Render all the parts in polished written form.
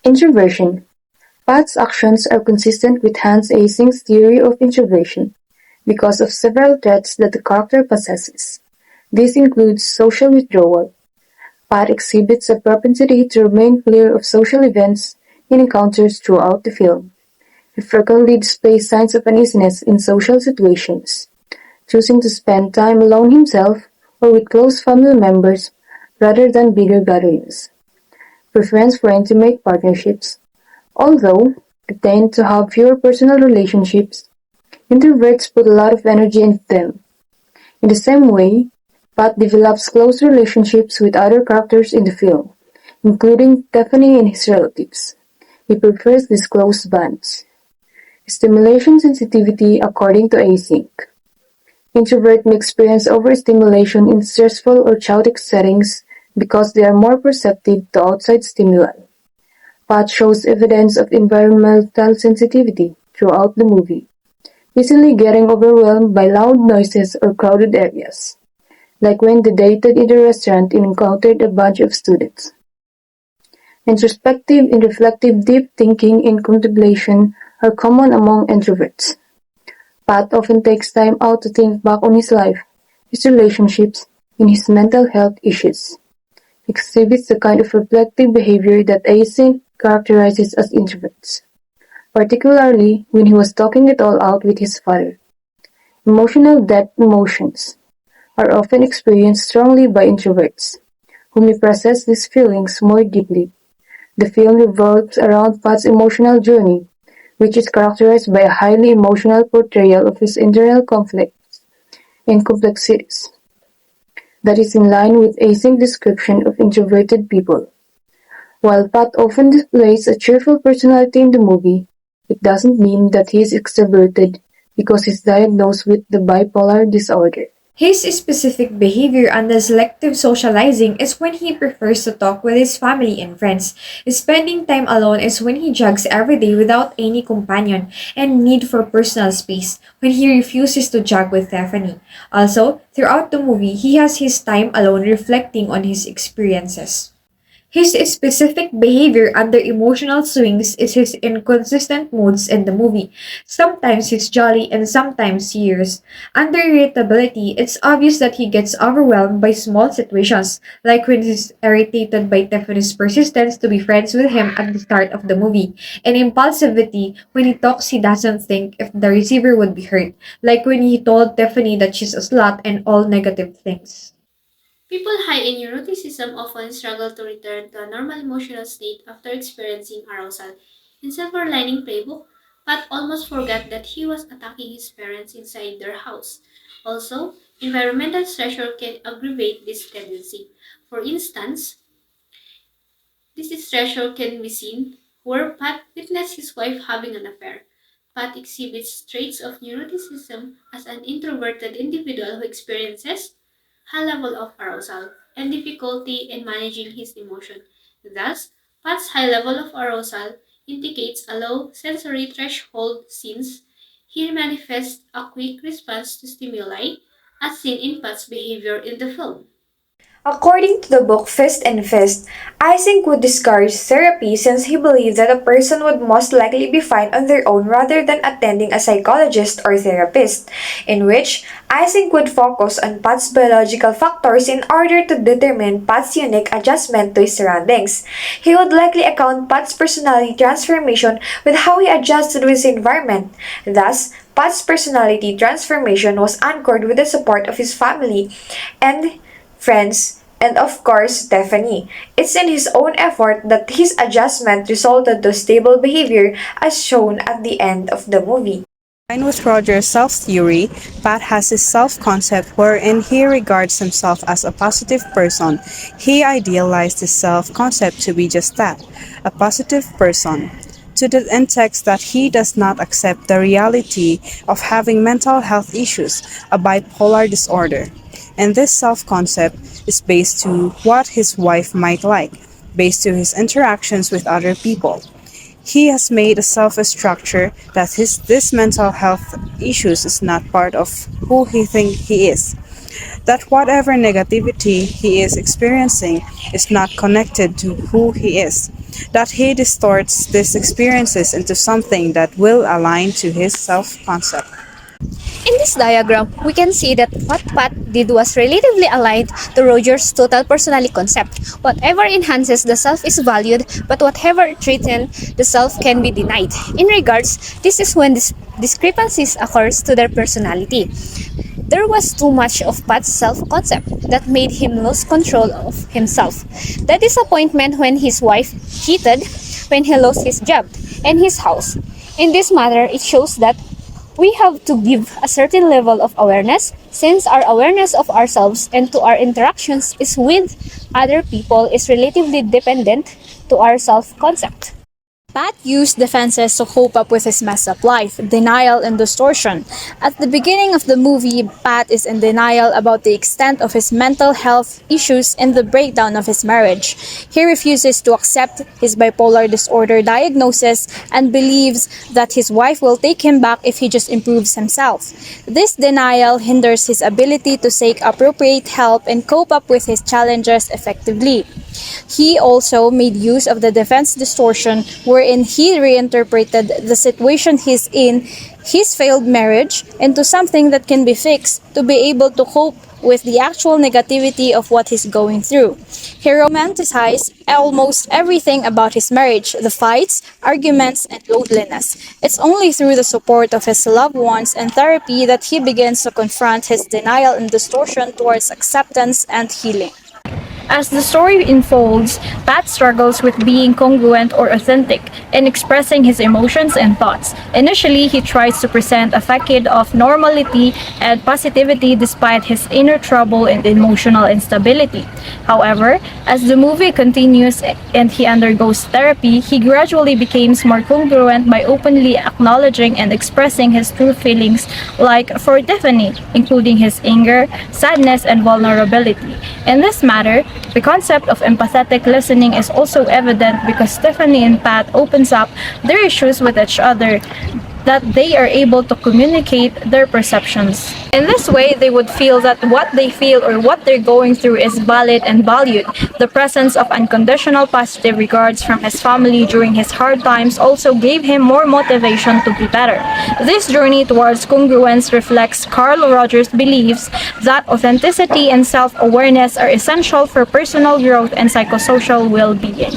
Introversion. Pat's actions are consistent with Hans Eysenck's theory of introversion because of several traits that the character possesses. This includes social withdrawal. Pat exhibits a propensity to remain clear of social events and encounters throughout the film. He frequently displays signs of uneasiness in social situations, choosing to spend time alone himself or with close family members rather than bigger gatherings. Preference for intimate partnerships. Although they tend to have fewer personal relationships, introverts put a lot of energy into them. In the same way, Pat develops close relationships with other characters in the film, including Tiffany and his relatives. He prefers these close bonds. Stimulation sensitivity according to Eysenck. Introvert may experience overstimulation in stressful or chaotic settings because they are more perceptive to outside stimuli. Pat shows evidence of environmental sensitivity throughout the movie, easily getting overwhelmed by loud noises or crowded areas, like when they dated in a restaurant and encountered a bunch of students. Introspective and reflective deep thinking and contemplation are common among introverts. Pat often takes time out to think back on his life, his relationships, and his mental health issues. He exhibits the kind of reflective behavior that Eysenck characterizes as introverts, particularly when he was talking it all out with his father. Emotional depth emotions are often experienced strongly by introverts, who may process these feelings more deeply. The film revolves around Pat's emotional journey, which is characterized by a highly emotional portrayal of his internal conflicts and complexities that is in line with Eysenck's description of introverted people. While Pat often displays a cheerful personality in the movie, it doesn't mean that he is extroverted because he's diagnosed with the bipolar disorder. His specific behavior under selective socializing is when he prefers to talk with his family and friends. Spending time alone is when he jogs every day without any companion and need for personal space, when he refuses to jog with Stephanie. Also, throughout the movie, he has his time alone reflecting on his experiences. His specific behavior under emotional swings is his inconsistent moods in the movie. Sometimes he's jolly and sometimes serious. Under irritability, it's obvious that he gets overwhelmed by small situations, like when he's irritated by Tiffany's persistence to be friends with him at the start of the movie, and impulsivity when he talks he doesn't think if the receiver would be hurt, like when he told Tiffany that she's a slut and all negative things. People high in neuroticism often struggle to return to a normal emotional state after experiencing arousal. In Silver Lining Playbook, Pat almost forgot that he was attacking his parents inside their house. Also, environmental stressor can aggravate this tendency. For instance, this stressor can be seen where Pat witnessed his wife having an affair. Pat exhibits traits of neuroticism as an introverted individual who experiences high level of arousal and difficulty in managing his emotion. Thus, Pat's high level of arousal indicates a low sensory threshold since he manifests a quick response to stimuli as seen in Pat's behavior in the film. According to the book Fist and Fist, Eysenck would discourage therapy since he believed that a person would most likely be fine on their own rather than attending a psychologist or therapist, in which Eysenck would focus on Pat's biological factors in order to determine Pat's unique adjustment to his surroundings. He would likely account Pat's personality transformation with how he adjusted with his environment. Thus, Pat's personality transformation was anchored with the support of his family and friends, and of course Stephanie. It's in his own effort that his adjustment resulted to stable behavior as shown at the end of the movie. In line with Roger's self-theory, Pat has his self-concept wherein he regards himself as a positive person. He idealized his self-concept to be just that, a positive person, to the index that he does not accept the reality of having mental health issues, a bipolar disorder. And this self-concept is based to what his wife might like, based to his interactions with other people. He has made a self-structure that this mental health issues is not part of who he thinks he is. That whatever negativity he is experiencing is not connected to who he is. that he distorts these experiences into something that will align to his self concept. In this diagram, we can see that what Pat did was relatively aligned to Roger's total personality concept. Whatever enhances the self is valued, but whatever threatens the self can be denied. In regards, this is when discrepancies occurs to their personality. There was too much of Pat's self-concept that made him lose control of himself. The disappointment when his wife cheated, when he lost his job and his house. In this matter, it shows that we have to give a certain level of awareness since our awareness of ourselves and to our interactions is with other people is relatively dependent to our self-concept. Pat used defenses to cope up with his messed up life, denial, and distortion. At the beginning of the movie, Pat is in denial about the extent of his mental health issues and the breakdown of his marriage. He refuses to accept his bipolar disorder diagnosis and believes that his wife will take him back if he just improves himself. This denial hinders his ability to seek appropriate help and cope up with his challenges effectively. He also made use of the defense distortion wherein he reinterpreted the situation he's in, his failed marriage, into something that can be fixed to be able to cope with the actual negativity of what he's going through. He romanticized almost everything about his marriage, the fights, arguments, and loneliness. It's only through the support of his loved ones and therapy that he begins to confront his denial and distortion towards acceptance and healing. As the story unfolds, Pat struggles with being congruent or authentic in expressing his emotions and thoughts. Initially, he tries to present a facade of normality and positivity despite his inner trouble and emotional instability. However, as the movie continues and he undergoes therapy, he gradually becomes more congruent by openly acknowledging and expressing his true feelings, like for Tiffany, including his anger, sadness, and vulnerability. In this matter, the concept of empathetic listening is also evident because Stephanie and Pat opens up their issues with each other that they are able to communicate their perceptions. In this way, they would feel that what they feel or what they're going through is valid and valued. The presence of unconditional positive regards from his family during his hard times also gave him more motivation to be better. This journey towards congruence reflects Carl Rogers' beliefs that authenticity and self-awareness are essential for personal growth and psychosocial well-being.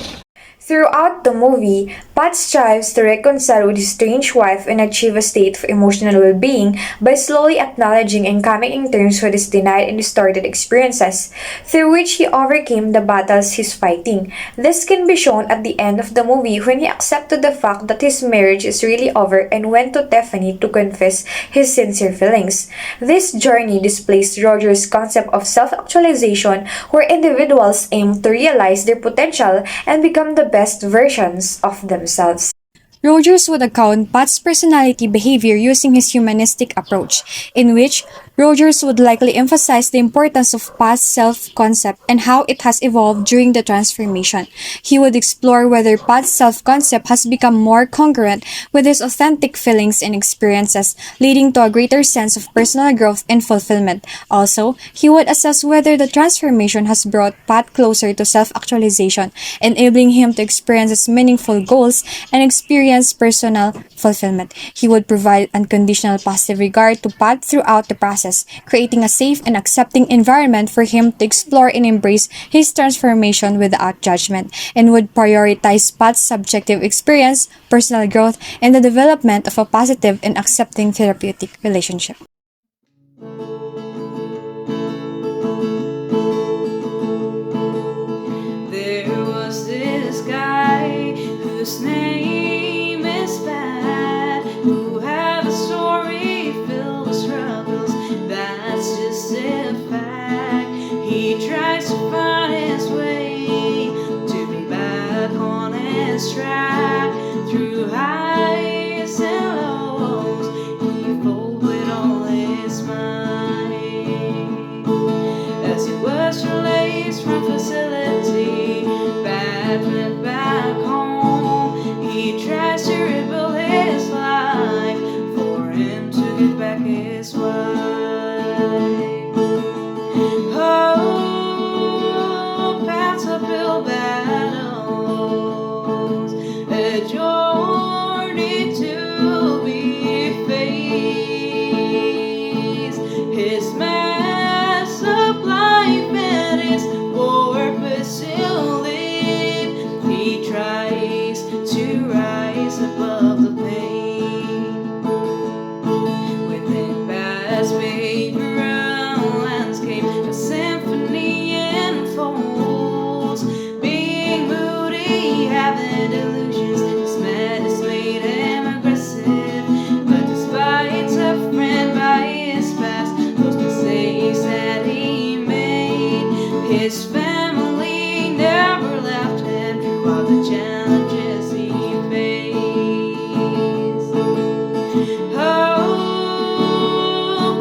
Throughout the movie, Pat strives to reconcile with his strange wife and achieve a state of emotional well-being by slowly acknowledging and coming in terms with his denied and distorted experiences, through which he overcame the battles he's fighting. This can be shown at the end of the movie when he accepted the fact that his marriage is really over and went to Tiffany to confess his sincere feelings. This journey displays Roger's concept of self-actualization, where individuals aim to realize their potential and become the best versions of themselves. Rogers would account Pat's personality behavior using his humanistic approach, in which Rogers would likely emphasize the importance of Pat's self-concept and how it has evolved during the transformation. He would explore whether Pat's self-concept has become more congruent with his authentic feelings and experiences, leading to a greater sense of personal growth and fulfillment. Also, he would assess whether the transformation has brought Pat closer to self-actualization, enabling him to experience his meaningful goals and experience personal fulfillment. He would provide unconditional positive regard to Pat throughout the process, creating a safe and accepting environment for him to explore and embrace his transformation without judgment, and would prioritize Pat's subjective experience, personal growth, and the development of a positive and accepting therapeutic relationship. There was this guy whose name is Pat, who had a story filled with struggles. That's just a fact. He tries to find his way to be back on his track through highs and lows. He fought with all his might as he was released from facility. Pat went back home. He tries to rebuild his life for him to get back his wife. Oh, Pat's uphill battle. His family never left him throughout the challenges he faced. Hope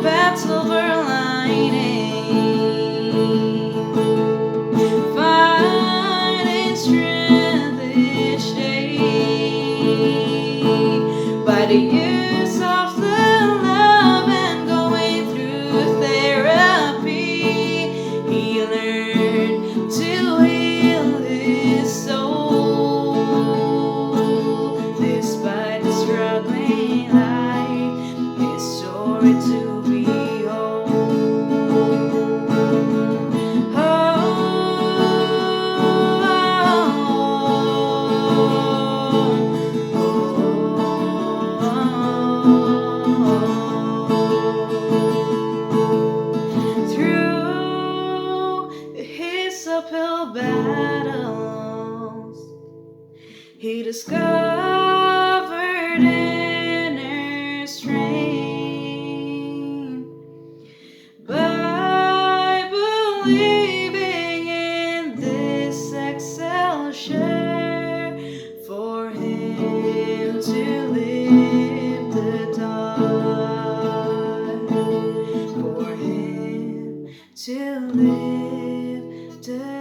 and silver lining, finding strength each day by the use of the love and going through therapy. He learned to heal his soul despite the struggling life. His story to behold. Through his uphill battles, he discovered inner strength by believing in this Excel share for him to live the dark, for him to live the